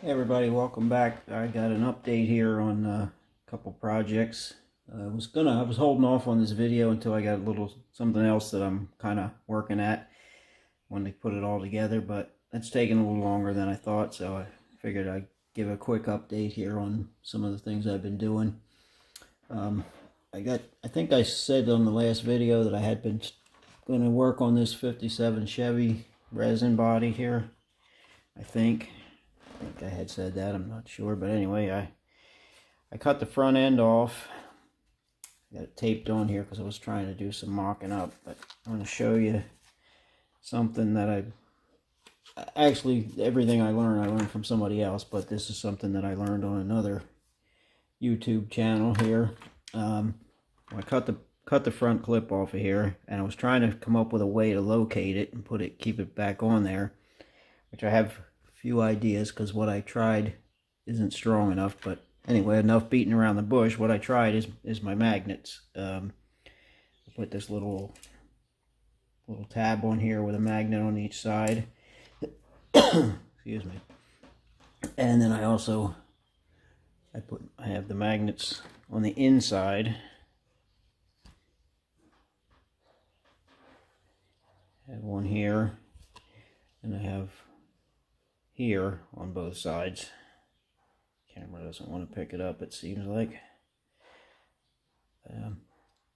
Hey everybody, welcome back. I got an update here on a couple projects. I was holding off on this video until I got something else that I'm kind of working at when they put it all together, but it's taking a little longer than I thought, so I figured I'd give a quick update here on some of the things I've been doing. I think I said on the last video that I had been going to work on this 57 Chevy resin body here. I think I had said that, I'm not sure, but anyway, I cut the front end off. I got it taped on here because I was trying to do some mocking up, but I'm going to show you something that actually, everything I learned from somebody else, but this is something that I learned on another YouTube channel here. I cut the front clip off of here, and I was trying to come up with a way to locate it and keep it back on there, which I have few ideas because what I tried isn't strong enough. But anyway, enough beating around the bush. What I tried is my magnets. I put this little tab on here with a magnet on each side. Excuse me. And then I have the magnets on the inside. I have one here, and I have here on both sides. Camera doesn't want to pick it up, it seems like.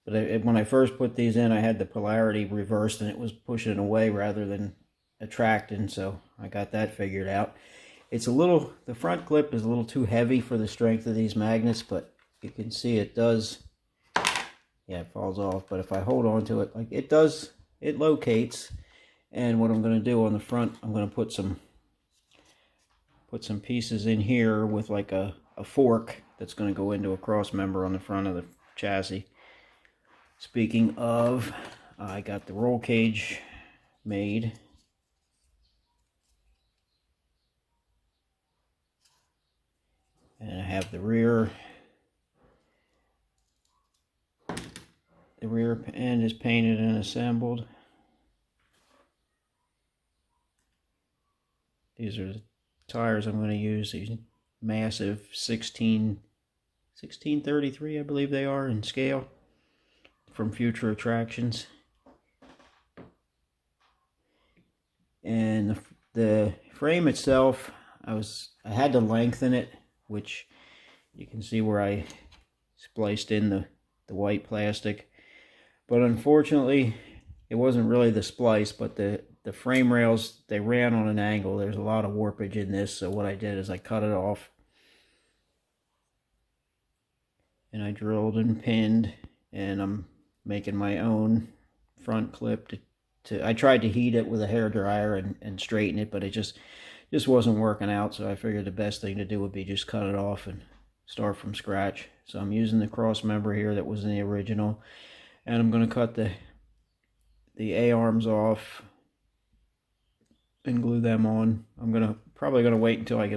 But when I first put these in, I had the polarity reversed and it was pushing away rather than attracting, so I got that figured out. The front clip is a little too heavy for the strength of these magnets, but you can see it does, yeah, it falls off. But if I hold on to it, like it does, it locates. And what I'm going to do on the front, I'm going to put some pieces in here with like a fork that's going to go into a cross member on the front of the chassis. Speaking of, I got the roll cage made. And I have the rear end is painted and assembled. These are the tires I'm going to use, these massive 1633, I believe they are in scale, from Future Attractions. And the frame itself, I had to lengthen it, which you can see where I spliced in the white plastic, but unfortunately it wasn't really the splice, but the frame rails, they ran on an angle. There's a lot of warpage in this, so what I did is I cut it off and I drilled and pinned, and I'm making my own front clip I tried to heat it with a hair dryer and straighten it, but it just wasn't working out, so I figured the best thing to do would be just cut it off and start from scratch. So I'm using the cross member here that was in the original, and I'm going to cut the A-arms off and glue them on. I'm probably gonna wait until I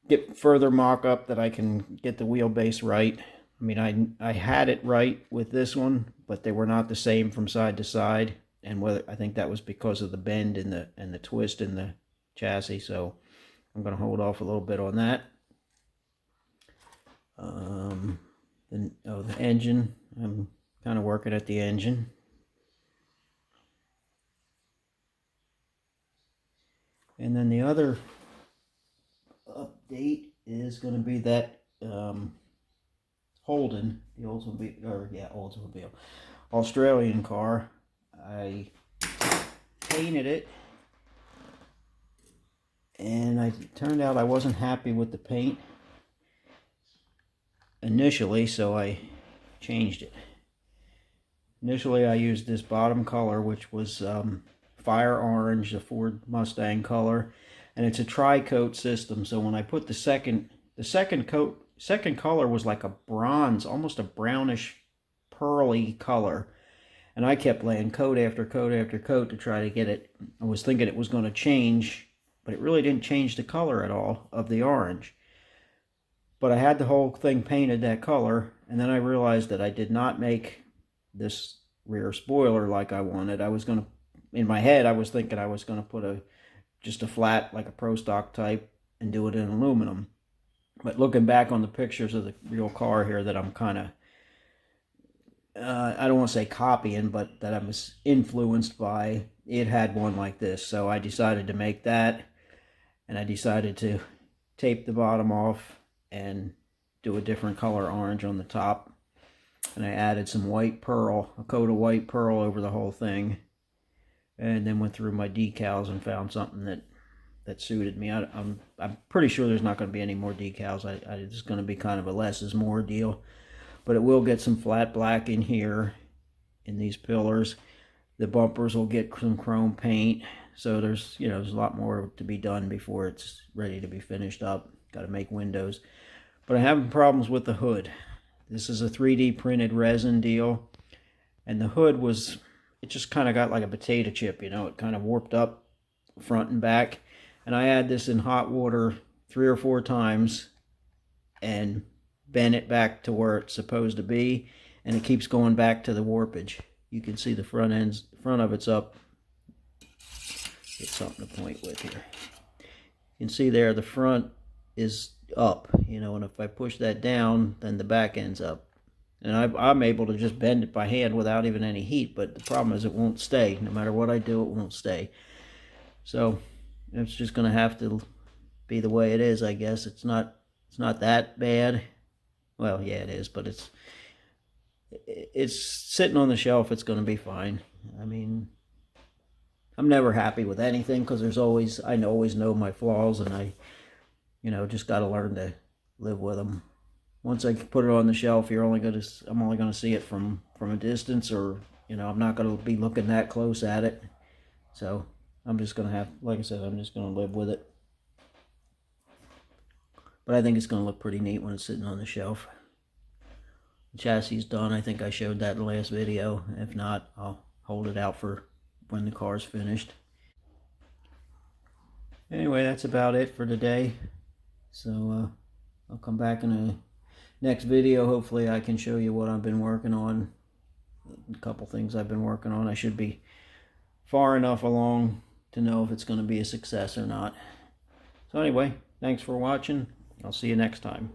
get further mock up that I can get the wheelbase right. I mean, I had it right with this one, but they were not the same from side to side, and I think that was because of the bend and the twist in the chassis. So I'm gonna hold off a little bit on that. The engine, I'm kind of working at the engine. And then the other update is going to be that Holden, the Oldsmobile, Australian car. I painted it, and it turned out I wasn't happy with the paint initially, so I changed it. Initially, I used this bottom color, which was fire orange, the Ford Mustang color, and it's a tri-coat system. So when I put the second color was like a bronze, almost a brownish pearly color, and I kept laying coat after coat after coat to try to get it. I was thinking it was going to change, but it really didn't change the color at all of the orange. But I had the whole thing painted that color, and then I realized that I did not make this rear spoiler like I wanted. In my head, I was thinking I was going to put a just a flat, like a Pro Stock type, and do it in aluminum. But looking back on the pictures of the real car here that I'm kind of, I don't want to say copying, but that I was influenced by, it had one like this. So I decided to make that, and I decided to tape the bottom off and do a different color orange on the top. And I added some white pearl, a coat of white pearl over the whole thing. And then went through my decals and found something that suited me. I'm pretty sure there's not going to be any more decals. It's going to be kind of a less is more deal. But it will get some flat black in here, in these pillars. The bumpers will get some chrome paint. So there's a lot more to be done before it's ready to be finished up. Got to make windows. But I'm having problems with the hood. This is a 3D printed resin deal. And the hood was, it just kind of got like a potato chip, it kind of warped up front and back. And I had this in hot water 3 or 4 times and bent it back to where it's supposed to be, and it keeps going back to the warpage. You can see the front of it's up. Get something to point with here. You can see there the front is up, and if I push that down, then the back end's up. And I'm able to just bend it by hand without even any heat, but the problem is it won't stay. No matter what I do, it won't stay. So it's just going to have to be the way it is, I guess. It's not that bad. Well, yeah, it is, but it's sitting on the shelf. It's going to be fine. I mean, I'm never happy with anything because I always know my flaws, and I just got to learn to live with them. Once I put it on the shelf, I'm only going to see it from a distance, or I'm not going to be looking that close at it. So I'm just going to have, like I said, I'm just going to live with it. But I think it's going to look pretty neat when it's sitting on the shelf. The chassis is done. I think I showed that in the last video. If not, I'll hold it out for when the car's finished. Anyway, that's about it for today. So I'll come back in a next video. Hopefully I can show you what I've been working on. A couple things I've been working on. I should be far enough along to know if it's going to be a success or not. So anyway, thanks for watching. I'll see you next time.